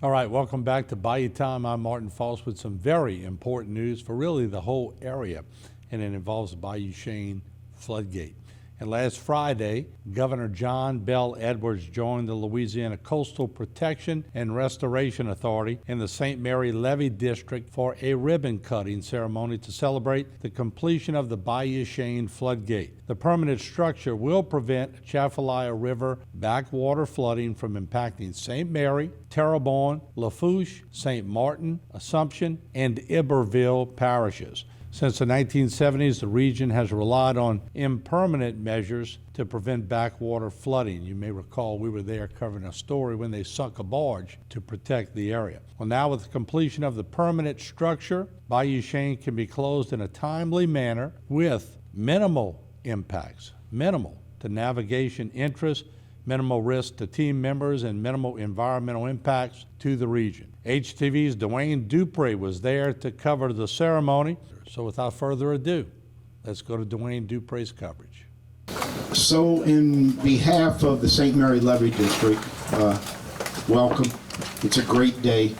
All right, welcome back to Bayou Time. I'm Martin Foss with some very important news for really the whole area, and it involves the Bayou Chene Floodgate. And last Friday, Governor John Bel Edwards joined the Louisiana Coastal Protection and Restoration Authority in the St. Mary Levy District for a ribbon-cutting ceremony to celebrate the completion of the Bayou Chene Floodgate. The permanent structure will prevent Atchafalaya River backwater flooding from impacting St. Mary, Terrebonne, Lafourche, St. Martin, Assumption, and Iberville parishes. Since the 1970s, the region has relied on impermanent measures to prevent backwater flooding. You may recall we were there covering a story when they sunk a barge to protect the area. Well, now with the completion of the permanent structure, Bayou Chene can be closed in a timely manner with minimal impacts, minimal to navigation interests, minimal risk to team members, and minimal environmental impacts to the region. HTV's Dwayne Dupree was there to cover the ceremony. So without further ado, let's go to Dwayne Dupree's coverage. So in behalf of the St. Mary Levy District, welcome. It's a great day.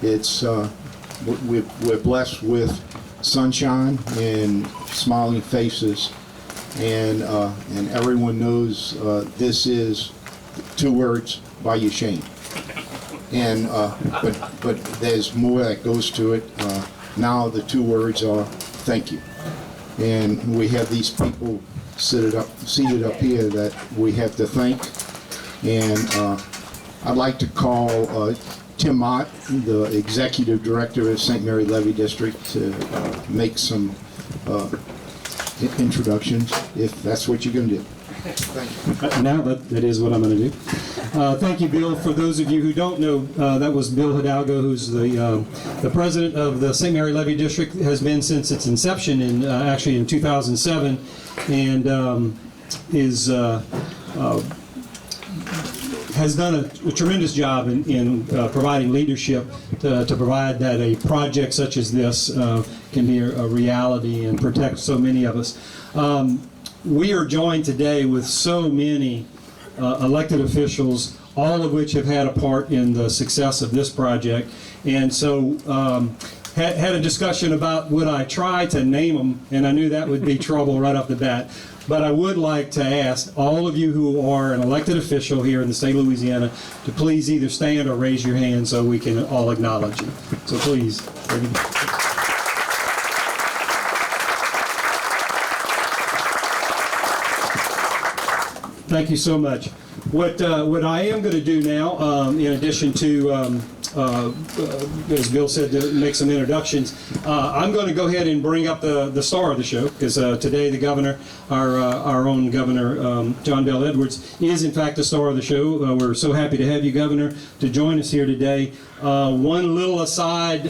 It's we're blessed with sunshine and smiling faces, and everyone knows this is 2 words, Bayou Chene. And but there's more that goes to it. Now the 2 words are thank you. And we have these people seated up here that we have to thank. And I'd like to call Tim Mott, the Executive Director of St. Mary Levy District, to make some introductions, if that's what you're going to do. Thank you. Now that is what I'm going to do. Thank you, Bill. For those of you who don't know, that was Bill Hidalgo, who's the president of the St. Mary Levy District, has been since its inception actually in 2007, and has done a tremendous job in providing leadership to provide that a project such as this can be a reality and protect so many of us. We are joined today with so many elected officials, all of which have had a part in the success of this project. And so had a discussion about would I try to name them, and I knew that would be trouble right off the bat. But I would like to ask all of you who are an elected official here in the state of Louisiana to please either stand or raise your hand so we can all acknowledge you. So please. Thank you so much. What I am going to do now, in addition to, as Bill said, to make some introductions, I'm going to go ahead and bring up the star of the show, because today the governor, our own governor, John Bel Edwards, is in fact the star of the show. We're so happy to have you, Governor, to join us here today. One little aside.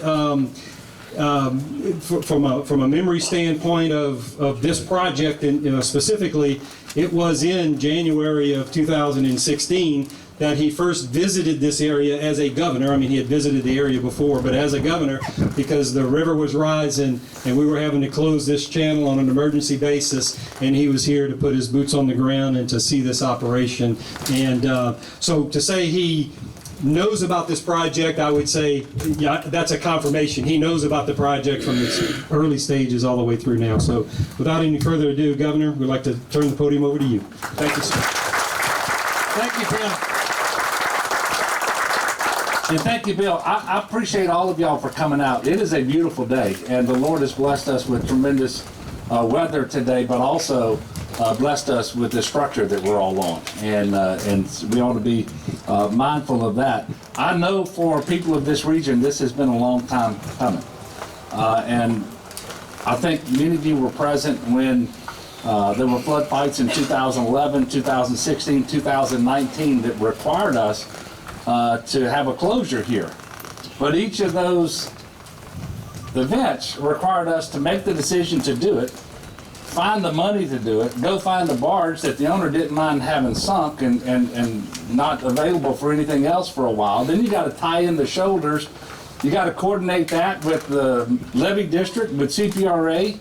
From a memory standpoint of this project, and specifically, it was in January of 2016 that he first visited this area as a governor. I mean, he had visited the area before, but as a governor, because the river was rising and we were having to close this channel on an emergency basis, and he was here to put his boots on the ground and to see this operation. And so to say he knows about this project, I would say, yeah, that's a confirmation. He knows about the project from its early stages all the way through now. So without any further ado, Governor, we'd like to turn the podium over to you. Thank you, sir. Thank you, Tim. And thank you, Bill. I appreciate all of y'all for coming out. It is a beautiful day, and the Lord has blessed us with tremendous weather today, but also blessed us with the structure that we're all on, and we ought to be mindful of that. I know for people of this region, this has been a long time coming, and I think many of you were present when there were flood fights in 2011, 2016, 2019 that required us to have a closure here. But each of those events required us to make the decision to do it, find the money to do it, go find the barge that the owner didn't mind having sunk and not available for anything else for a while. Then you got to tie in the shoulders. You got to coordinate that with the Levy District, with CPRA.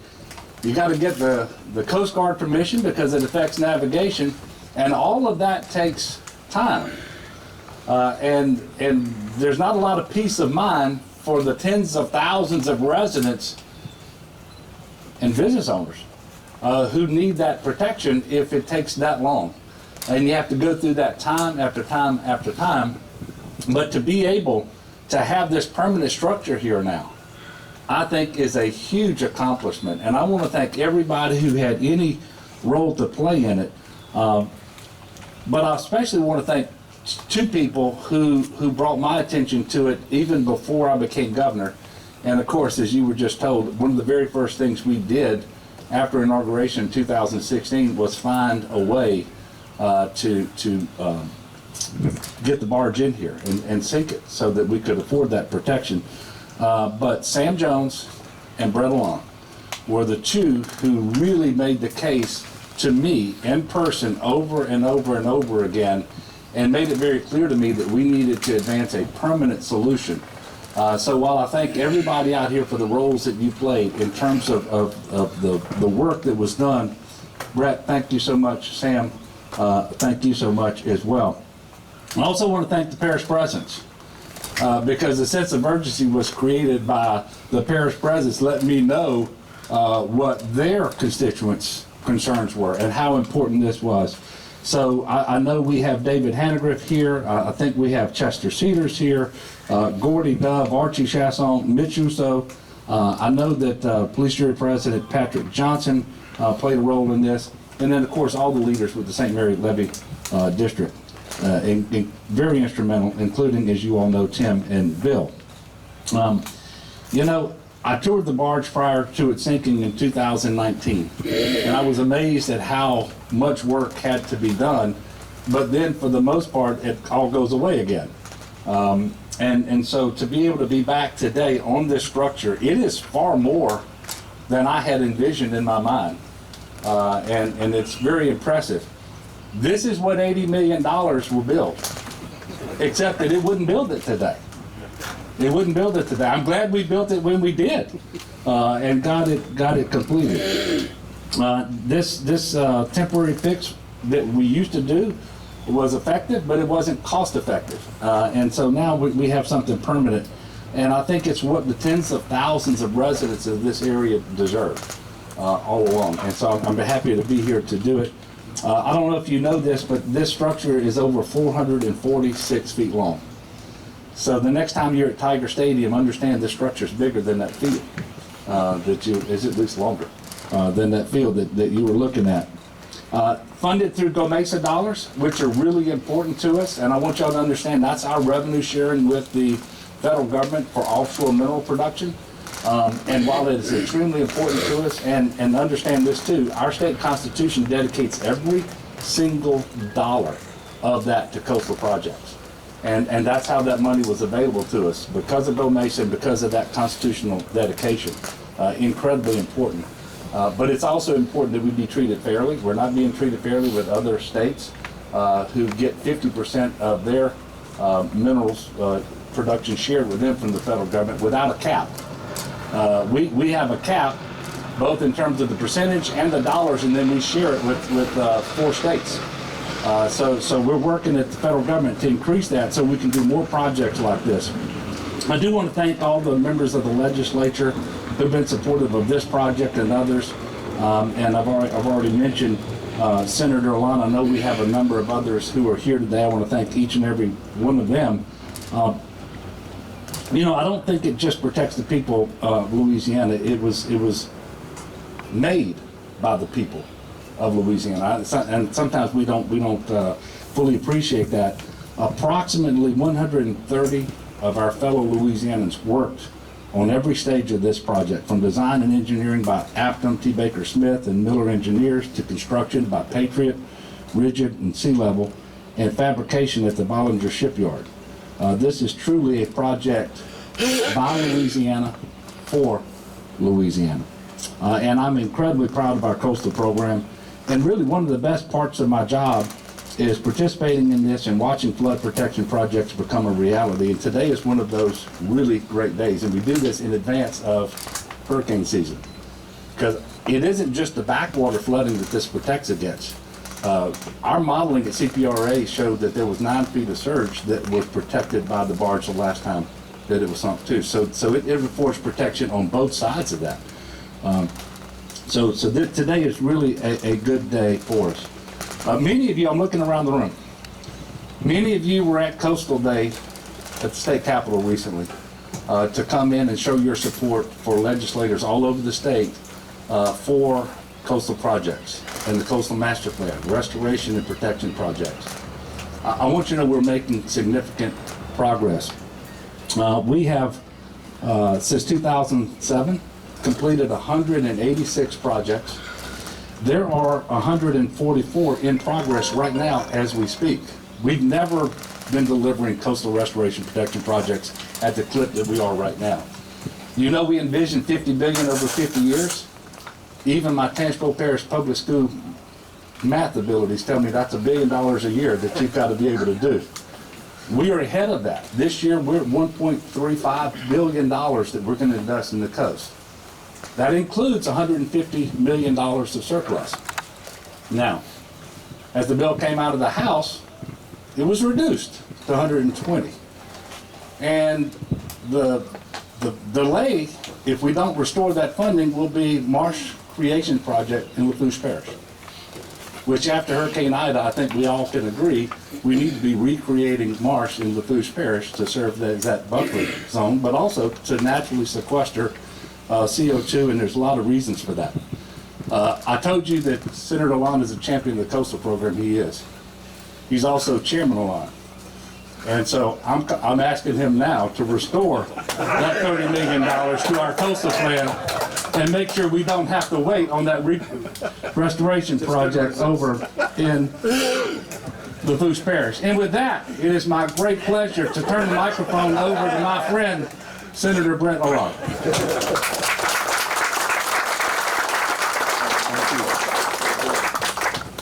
You got to get the Coast Guard permission because it affects navigation. And all of that takes time. And there's not a lot of peace of mind for the tens of thousands of residents and business owners who need that protection if it takes that long. And you have to go through that time after time after time. But to be able to have this permanent structure here now, I think is a huge accomplishment. And I want to thank everybody who had any role to play in it. But I especially want to thank two people who brought my attention to it even before I became governor. And of course, as you were just told, one of the very first things we did after inauguration in 2016 was find a way to get the barge in here and sink it so that we could afford that protection. But Sam Jones and Brett Alon were the two who really made the case to me in person over and over and over again, and made it very clear to me that we needed to advance a permanent solution. So while I thank everybody out here for the roles that you played in terms of the work that was done, Brett, thank you so much. Sam, thank you so much as well. I also want to thank the parish presidents because the sense of urgency was created by the parish presidents letting me know what their constituents' concerns were and how important this was. So I know we have David Hannegriff here. I think we have Chester Cedars here, Gordy Dove, Archie Chasson, Mitch Uso. I know that Police Jury President Patrick Johnson played a role in this. And then, of course, all the leaders with the St. Mary Levy District, very instrumental, including, as you all know, Tim and Bill. You know, I toured the barge prior to it sinking in 2019, and I was amazed at how much work had to be done, but then for the most part, it all goes away again. And so to be able to be back today on this structure, it is far more than I had envisioned in my mind, and it's very impressive. This is what $80 million will build, except that it wouldn't build it today. It wouldn't build it today. I'm glad we built it when we did, and got it completed. This temporary fix that we used to do was effective, but it wasn't cost effective. And so now we have something permanent, and I think it's what the tens of thousands of residents of this area deserve all along. And so I'm happy to be here to do it. I don't know if you know this, but this structure is over 446 feet long. So the next time you're at Tiger Stadium, understand this structure is bigger than that field, is at least longer than that field that you were looking at. Funded through Go Mesa dollars, which are really important to us, and I want y'all to understand that's our revenue sharing with the federal government for offshore mineral production. And while it is extremely important to us, and understand this too, our state constitution dedicates every single dollar of that to coastal projects. And that's how that money was available to us, because of Go Mesa and because of that constitutional dedication. Incredibly important. But it's also important that we be treated fairly. We're not being treated fairly with other states who get 50% of their minerals production shared with them from the federal government without a cap. We have a cap, both in terms of the percentage and the dollars, and then we share it with 4 states. So we're working at the federal government to increase that so we can do more projects like this. I do want to thank all the members of the legislature who've been supportive of this project and others. And I've already mentioned Senator Alon. I know we have a number of others who are here today. I want to thank each and every one of them. You know, I don't think it just protects the people of Louisiana. It was made by the people of Louisiana, and sometimes we don't fully appreciate that. Approximately 130 of our fellow Louisianans worked on every stage of this project, from design and engineering by Aptum, T. Baker Smith, and Miller Engineers, to construction by Patriot, Rigid, and Sea Level, and fabrication at the Bollinger Shipyard. This is truly a project by Louisiana for Louisiana. And I'm incredibly proud of our coastal program. And really, one of the best parts of my job is participating in this and watching flood protection projects become a reality. And today is one of those really great days. And we do this in advance of hurricane season, because it isn't just the backwater flooding that this protects against. Our modeling at CPRA showed that there was 9 feet of surge that was protected by the barge the last time that it was sunk too. So it affords protection on both sides of that. Today is really a good day for us. Many of you, I'm looking around the room, many of you were at Coastal Day at the state capitol recently to come in and show your support for legislators all over the state for coastal projects and the coastal master plan, restoration and protection projects. I want you to know we're making significant progress. We have, since 2007, completed 186 projects. There are 144 in progress right now as we speak. We've never been delivering coastal restoration protection projects at the clip that we are right now. You know, we envision $50 billion over 50 years. Even my Tangipahoa Parish Public School math abilities tell me that's $1 billion a year that you've got to be able to do. We are ahead of that. This year we're at $1.35 billion that we're going to invest in the coast. That includes $150 million of surplus. Now, as the bill came out of the House, it was reduced to 120. And the delay, if we don't restore that funding, will be marsh creation project in Lafourche Parish, which after Hurricane Ida, I think we all can agree, we need to be recreating marsh in Lafourche Parish to serve that buffer zone, but also to naturally sequester CO2, and there's a lot of reasons for that. I told you that Senator Lon is a champion of the coastal program. He is. He's also Chairman of Lon. And so I'm asking him now to restore that $30 million to our coastal plan and make sure we don't have to wait on that restoration project over in Lafourche Parish. And with that, it is my great pleasure to turn the microphone over to my friend, Senator Brent O'Rourke.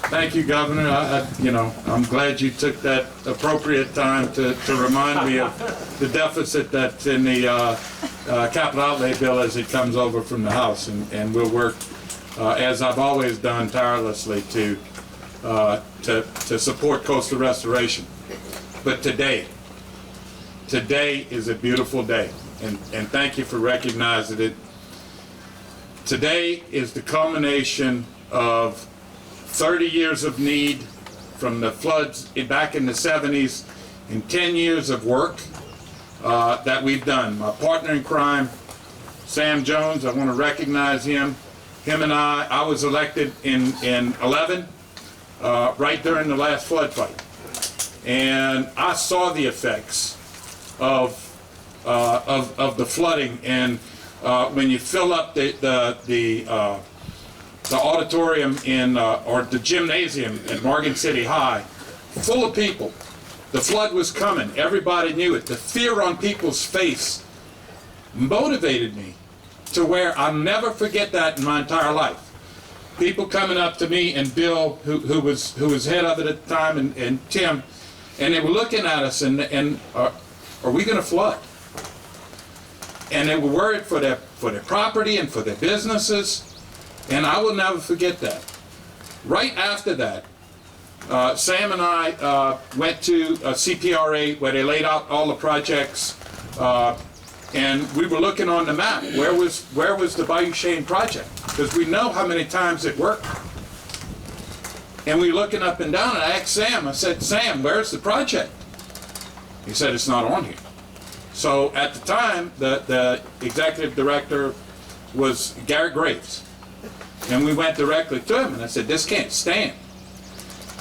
Thank you, Governor. I'm glad you took that appropriate time to remind me of the deficit that's in the capital outlay bill as it comes over from the House, and we'll work, as I've always done, tirelessly to support coastal restoration. But today is a beautiful day, and thank you for recognizing it. Today is the culmination of 30 years of need from the floods back in the 70s and 10 years of work that we've done. My partner in crime, Sam Jones, I want to recognize him. Him and I was elected in 11, right during the last flood fight. And I saw the effects of the flooding, and when you fill up the auditorium or the gymnasium at Morgan City High, full of people. The flood was coming. Everybody knew it. The fear on people's face motivated me to where I'll never forget that in my entire life. People coming up to me, and Bill, who was head of it at the time, and Tim, and they were looking at us and are we going to flood? And they were worried for their property and for their businesses. And I will never forget that. Right after that, Sam and I went to CPRA where they laid out all the projects, and we were looking on the map. Where was the Bayou Chene project? Because we know how many times it worked. And we were looking up and down, and I asked Sam, I said, Sam, where's the project? He said, it's not on here. So at the time, the executive director was Gary Graves. And we went directly to him, and I said, this can't stand.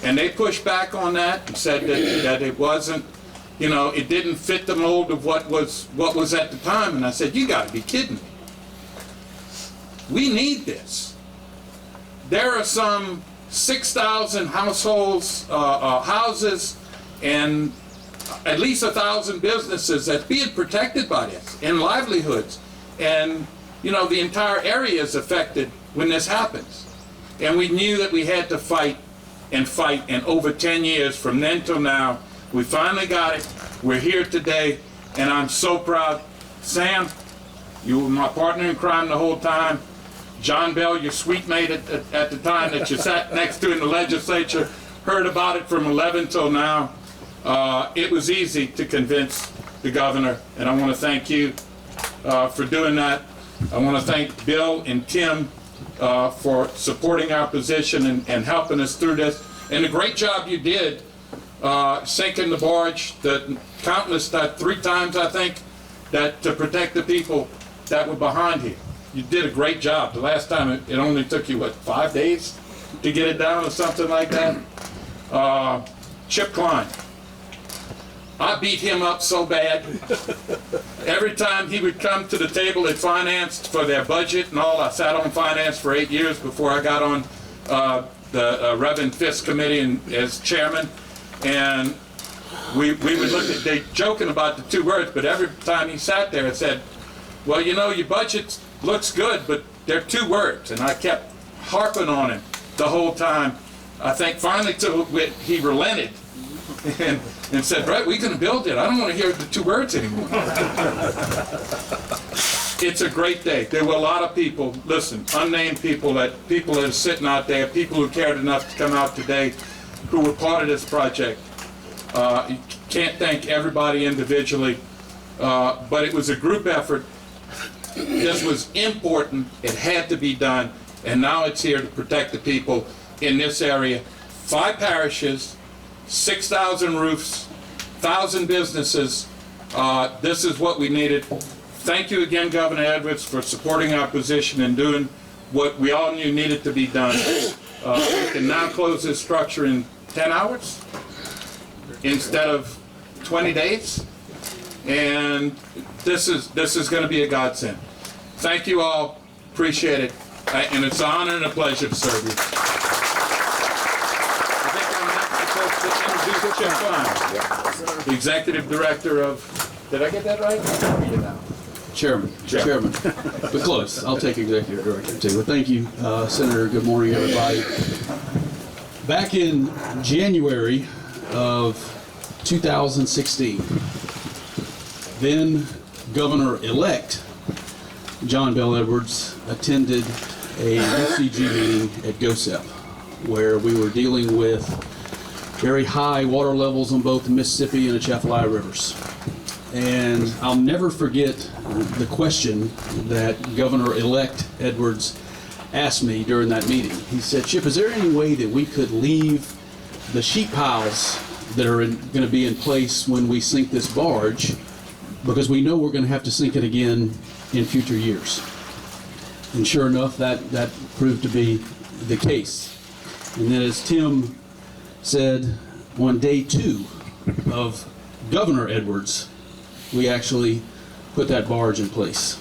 And they pushed back on that and said that it wasn't, it didn't fit the mold of what was at the time. And I said, you got to be kidding me. We need this. There are some 6,000 households, houses, and at least 1,000 businesses that's being protected by this, and livelihoods. And, the entire area is affected when this happens. And we knew that we had to fight, and over 10 years from then till now, we finally got it. We're here today, and I'm so proud. Sam, you were my partner in crime the whole time. John Bell, your suite mate at the time that you sat next to in the legislature, heard about it from 11 till now. It was easy to convince the governor, and I want to thank you for doing that. I want to thank Bill and Tim for supporting our position and helping us through this. And the great job you did sinking the barge, the countless, 3 times I think, that to protect the people that were behind here. You did a great job. The last time it only took you, what, 5 days to get it down or something like that? Chip Klein. I beat him up so bad. Every time he would come to the table at finance for their budget and all, I sat on finance for 8 years before I got on the Reverend Fisk committee and as chairman. And we would look at, they joking about the 2 words, but every time he sat there and said, well, you know, your budget looks good, but they're 2 words. And I kept harping on him the whole time. I think finally till he relented and said, Brett, we're going to build it. I don't want to hear the 2 words anymore. It's a great day. There were a lot of people, listen, unnamed people that are sitting out there, people who cared enough to come out today, who were part of this project. You can't thank everybody individually, but it was a group effort. This was important. It had to be done, and now it's here to protect the people in this area. 5 parishes, 6,000 roofs, 1,000 businesses. This is what we needed. Thank you again, Governor Edwards, for supporting our position and doing what we all knew needed to be done. We can now close this structure in 10 hours instead of 20 days. And this is going to be a godsend. Thank you all. Appreciate it. And it's an honor and a pleasure to serve you. I think I'm supposed to introduce Chip Klein, the Executive Director of, did I get that right? Chairman, but close. I'll take Executive Director too. Well, thank you, Senator. Good morning, everybody. Back in January of 2016, then Governor-elect John Bell Edwards attended a UCG meeting at GOSEP, where we were dealing with very high water levels on both the Mississippi and the Atchafalaya rivers. And I'll never forget the question that Governor-elect Edwards asked me during that meeting. He said, Chip, is there any way that we could leave the sheet piles that are going to be in place when we sink this barge, because we know we're going to have to sink it again in future years? And sure enough, that proved to be the case. And then, as Tim said, on day 2 of Governor Edwards, we actually put that barge in place.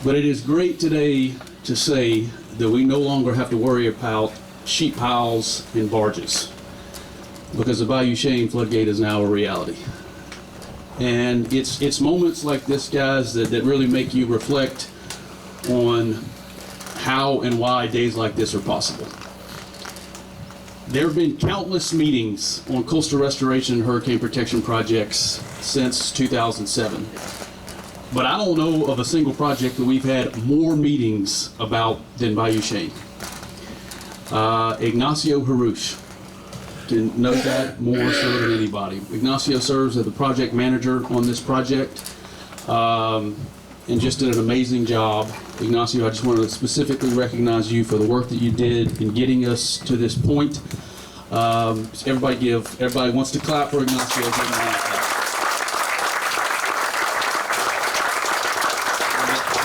But it is great today to say that we no longer have to worry about sheet piles and barges, because the Bayou Chene Floodgate is now a reality. And it's moments like this, guys, that really make you reflect on how and why days like this are possible. There have been countless meetings on coastal restoration and hurricane protection projects since 2007. But I don't know of a single project that we've had more meetings about than Bayou Chene. Ignacio Harush can note that more so than anybody. Ignacio serves as the project manager on this project and just did an amazing job. Ignacio, I just want to specifically recognize you for the work that you did in getting us to this point. Everybody wants to clap for Ignacio.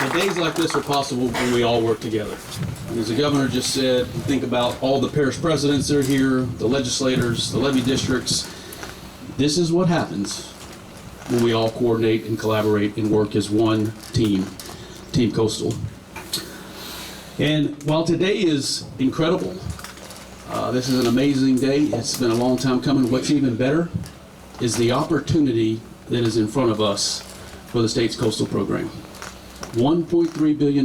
The days like this are possible when we all work together. And as the governor just said, think about all the parish presidents that are here, the legislators, the levy districts. This is what happens when we all coordinate and collaborate and work as one team, Team Coastal. And while today is incredible, this is an amazing day. It's been a long time coming. What's even better is the opportunity that is in front of us for the state's coastal program. $1.3 billion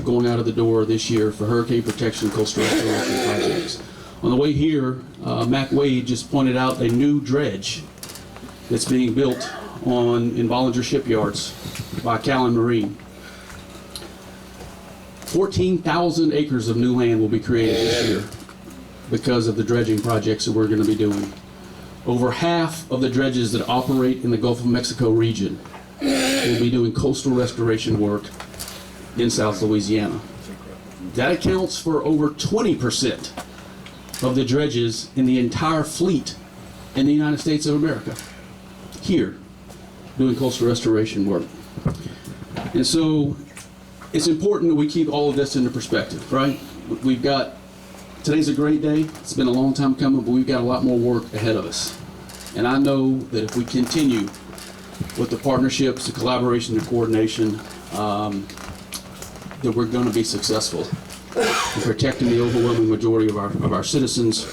going out of the door this year for hurricane protection coastal restoration projects. On the way here, Mac Wade just pointed out a new dredge that's being built in Bollinger Shipyards by Callan Marine. 14,000 acres of new land will be created this year because of the dredging projects that we're going to be doing. Over half of the dredges that operate in the Gulf of Mexico region will be doing coastal restoration work in South Louisiana. That accounts for over 20% of the dredges in the entire fleet in the United States of America, here, doing coastal restoration work. And so it's important that we keep all of this into perspective, right? Today's a great day. It's been a long time coming, but we've got a lot more work ahead of us. And I know that if we continue with the partnerships, the collaboration, the coordination, that we're going to be successful in protecting the overwhelming majority of our citizens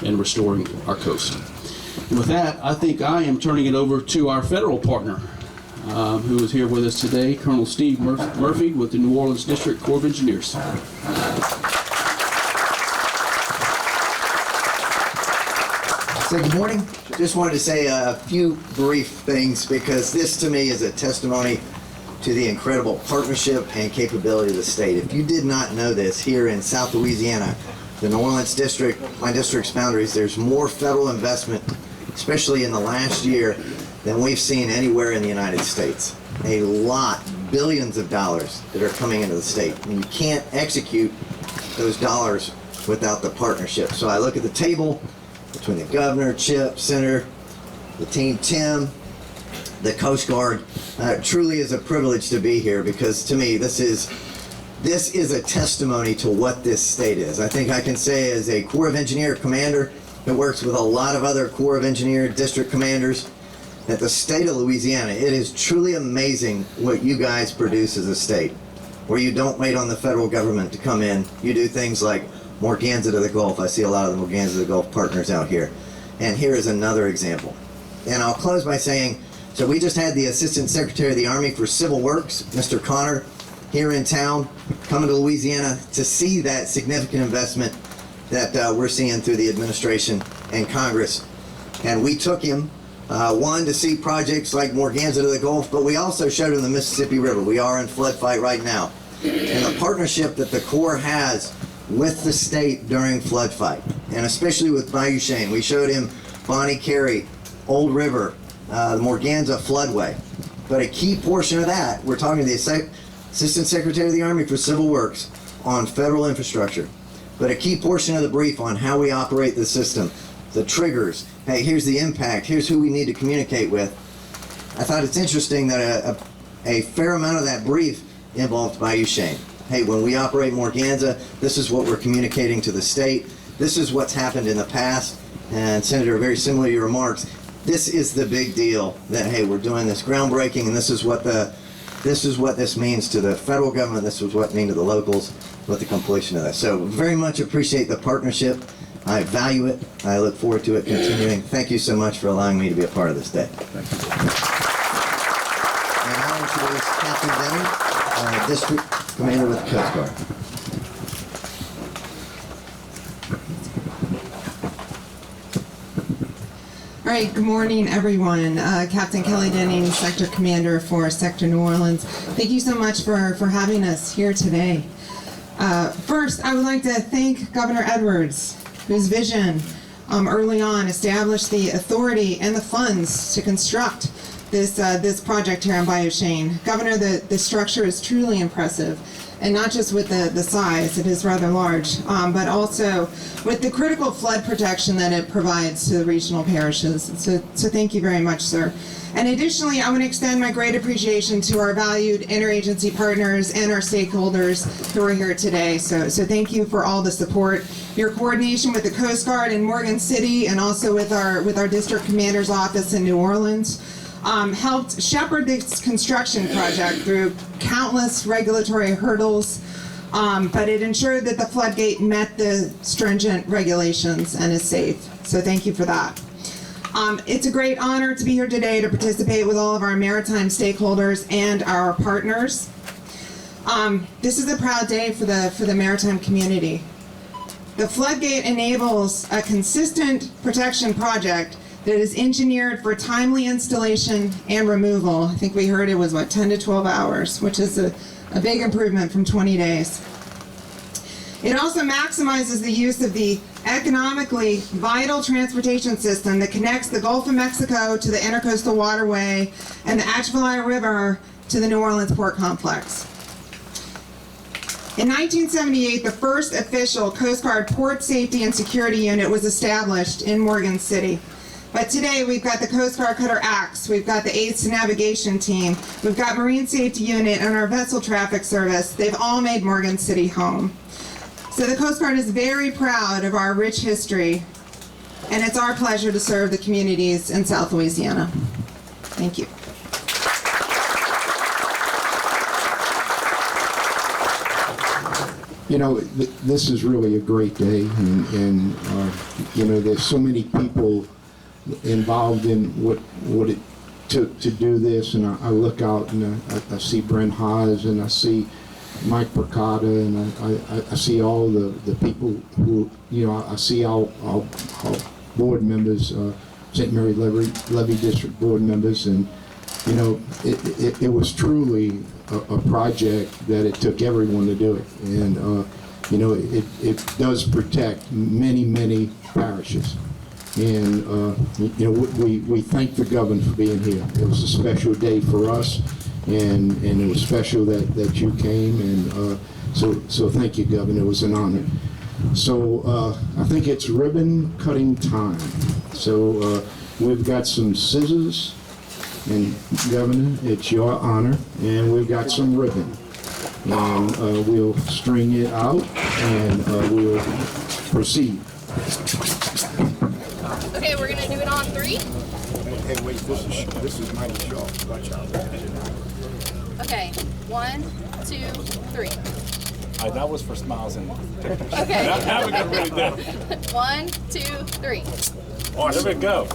and restoring our coast. And with that, I think I am turning it over to our federal partner, who is here with us today, Colonel Steve Murphy with the New Orleans District Corps of Engineers. So good morning. Just wanted to say a few brief things because this to me is a testimony to the incredible partnership and capability of the state. If you did not know this, here in South Louisiana, the New Orleans District, my district's boundaries, there's more federal investment, especially in the last year, than we've seen anywhere in the United States. A lot, billions of dollars that are coming into the state. And you can't execute those dollars without the partnership. So I look at the table between the governor, Chip, Senator, the team, Tim, the Coast Guard. It truly is a privilege to be here because to me this is a testimony to what this state is. I think I can say as a Corps of Engineer commander that works with a lot of other Corps of Engineer district commanders that the state of Louisiana, it is truly amazing what you guys produce as a state, where you don't wait on the federal government to come in. You do things like Morganza to the Gulf. I see a lot of the Morganza to the Gulf partners out here. And here is another example. And I'll close by saying, so we just had the Assistant Secretary of the Army for Civil Works, Mr. Connor, here in town, coming to Louisiana to see that significant investment that we're seeing through the administration and Congress. And we took him, one, to see projects like Morganza to the Gulf, but we also showed him the Mississippi River. We are in flood fight right now. And the partnership that the Corps has with the state during flood fight, and especially with Bayou Chene. We showed him Bonnie Carey, Old River, the Morganza floodway. But a key portion of that, we're talking to the Assistant Secretary of the Army for Civil Works on federal infrastructure. But a key portion of the brief on how we operate the system, the triggers, hey, here's the impact, here's who we need to communicate with. I thought it's interesting that a fair amount of that brief involved Bayou Chene. Hey, when we operate Morganza, this is what we're communicating to the state. This is what's happened in the past. And Senator, very similar to your remarks, this is the big deal that, hey, we're doing this groundbreaking and this is what this means to the federal government. This is what it means to the locals with the completion of this. So very much appreciate the partnership. I value it. I look forward to it continuing. Thank you so much for allowing me to be a part of this day. Thank you. And now introduce Captain Denny, District Commander with the Coast Guard. All right, good morning, everyone. Captain Kelly Denning, Sector Commander for Sector New Orleans. Thank you so much for having us here today. First, I would like to thank Governor Edwards, whose vision early on established the authority and the funds to construct this project here on Bayou Chene. Governor, the structure is truly impressive, and not just with the size, it is rather large, but also with the critical flood protection that it provides to the regional parishes. So thank you very much, sir. And additionally, I want to extend my great appreciation to our valued interagency partners and our stakeholders who are here today. So thank you for all the support. Your coordination with the Coast Guard in Morgan City and also with our district commander's office in New Orleans helped shepherd this construction project through countless regulatory hurdles, but it ensured that the floodgate met the stringent regulations and is safe. So thank you for that. It's a great honor to be here today to participate with all of our maritime stakeholders and our partners. This is a proud day for the maritime community. The floodgate enables a consistent protection project that is engineered for timely installation and removal. I think we heard it was, 10 to 12 hours, which is a big improvement from 20 days. It also maximizes the use of the economically vital transportation system that connects the Gulf of Mexico to the Intercoastal Waterway and the Atchafalaya River to the New Orleans Port Complex. In 1978, the first official Coast Guard Port Safety and Security Unit was established in Morgan City. But today we've got the Coast Guard Cutter Axe, we've got the Aids to Navigation Team, we've got Marine Safety Unit and our Vessel Traffic Service. They've all made Morgan City home. So the Coast Guard is very proud of our rich history, and it's our pleasure to serve the communities in South Louisiana. Thank you. You know, this is really a great day, and you know, there's so many people involved in what it took to do this, and I look out and I see Brent Haas, and I see Mike Percotta, and I see all the people who, you know, I see our board members, St. Mary Levy District board members, and you know, it was truly a project that it took everyone to do it, and you know, it does protect many parishes, and you know, we thank the governor for being here. It was a special day for us, and it was special that you came, and so thank you, Governor. It was an honor. So I think it's ribbon cutting time. So we've got some scissors, and Governor, it's your honor, and we've got some ribbon, and we'll string it out, and we'll proceed. Okay, we're gonna do it on 3. Hey, wait, this is mighty sharp. Watch out. Okay, 1, 2, 3. That was for smiles and pictures. Okay. Now we got really down. 1, 2, 3. Awesome. There we go.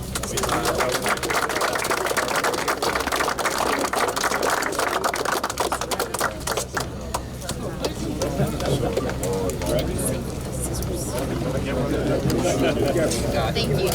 Thank you.